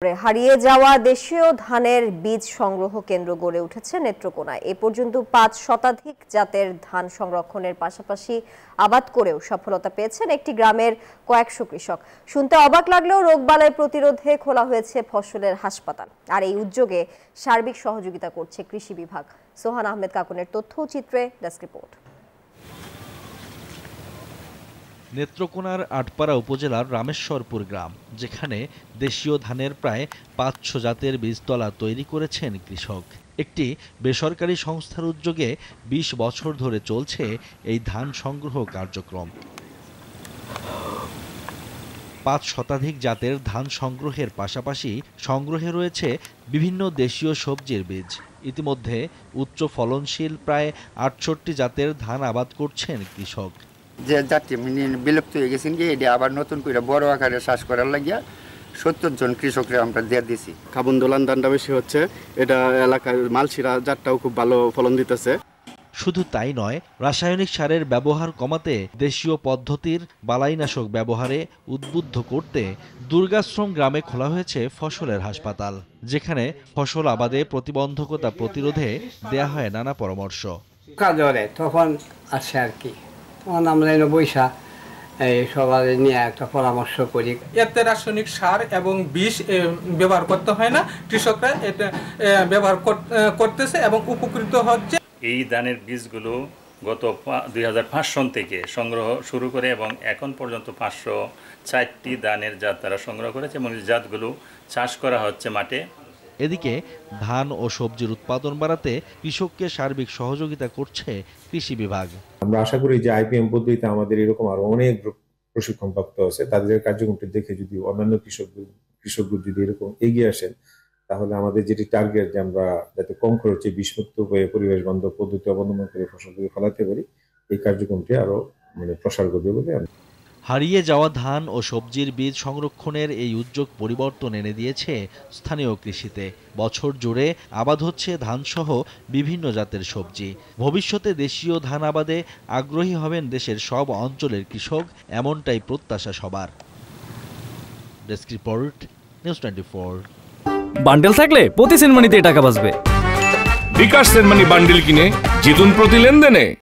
হারিয়ে যাওয়া দেশীয় ধানের বীজ সংগ্রহ কেন্দ্র গড়ে উঠেছে নেত্রকোনায়। এ পর্যন্ত ৫ শতাধিক জাতের ধান সংরক্ষণের পাশাপাশি আবাদ করেও সফলতা পেয়েছেন একটি গ্রামের কয়েকশো কৃষক। শুনতে অবাক লাগলেও রোগবালাই প্রতিরোধে খোলা হয়েছে ফসলের হাসপাতাল। আর এই উদ্যোগে সার্বিক সহযোগিতা করছে কৃষি বিভাগ। সোহান আহমেদ কাকুনের তথ্য চিত্রে ডেস্ক রিপোর্ট। নেত্রকোনার আটপাড়া উপজেলার রামেশ্বরপুর গ্রাম, যেখানে দেশীয় ধানের প্রায় ৫০০ জাতের বীজতলা তৈরি করেছেন কৃষক। একটি বেসরকারি সংস্থার উদ্যোগে ২০ বছর ধরে চলছে এই ধান সংগ্রহ কার্যক্রম। ৫ শতাধিক জাতের ধান সংগ্রহের পাশাপাশি সংগ্রহে রয়েছে বিভিন্ন দেশীয় সবজির বীজ। ইতিমধ্যে উচ্চ ফলনশীল প্রায় ৬৮ জাতের ধান আবাদ করছেন কৃষক। যে জাতি বিলুপ্ত হয়ে গেছেন কি এটা আবার নতুন করে বড় আকারে চাষ করার লাগিয়া ৭০ জন কৃষকরা আমরা দিয়ে দিছি। খাবন দোলান ধানটা বেশি হচ্ছে, এটা এলাকার মালসিরা জাতটাও খুব ভালো ফলন দিতেছে। শুধু তাই নয়, রাসায়নিক সারের ব্যবহার কমাতে দেশীয় পদ্ধতির বালাইনাশক ব্যবহারে উদ্বুদ্ধ করতে দুর্গাশ্রম গ্রামে খোলা হয়েছে ফসলের হাসপাতাল, যেখানে ফসল আবাদে প্রতিবন্ধকতা প্রতিরোধে দেয়া হয় নানা পরামর্শ। কাজরে তখন আসে আর কি, তখন আমরা বৈশা সবার নিয়ে একটা পরামর্শ করি। এতে রাসায়নিক সার এবং বিষ ব্যবহার করতে হয় না, কৃষকরা এটা ব্যবহার করতেছে এবং উপকৃত হচ্ছে। এই ধানের বীজগুলো গত ২০০৫ সন থেকে সংগ্রহ শুরু করে এবং এখন পর্যন্ত ৫০৪টি ধানের জাত তারা সংগ্রহ করেছে এবং জাতগুলো চাষ করা হচ্ছে মাঠে। এদিকে ধান ও সবজির উৎপাদন বাড়াতে কৃষককে সার্বিক সহযোগিতা করছে কৃষি বিভাগ। আমরা আশা করি যে আইপিএম পদ্ধতিতে আমাদের এরকম আরো অনেক প্রশিক্ষণপ্রাপ্ত আছে, তাদের কার্যক্রমটি দেখে যদি অন্যান্য কৃষকগুলো যদি এরকম এগিয়ে আসেন, তাহলে আমাদের যেটি টার্গেট যে আমরা যাতে কম খরচে বিষমুক্ত হয়ে পরিবেশ বান্ধব পদ্ধতি অবলম্বন করে ফসলগুলো ফলাতে পারি, এই কার্যক্রমটি আরো প্রসার করবে বলে আমি। হারিয়ে যাওয়া ধান ও সবজির বীজ সংরক্ষণের এই উদ্যোগ পরিবর্তন এনে দিয়েছে স্থানীয় কৃষিতে। বছর জুড়ে আবাদ হচ্ছে ধানসহ বিভিন্ন জাতের সবজি। ভবিষ্যতে দেশীয় ধান আবাদে আগ্রহী হবেন দেশের সব অঞ্চলের কৃষক, এমনটাই প্রত্যাশা সবার। Desk report, news 24। বান্ডেল থাকলে প্রতি সেনমানিতে টাকা বাঁচবে। বিকাশ সেনমানি বান্ডেল কিনে জিতুন প্রতি লেনদেনে।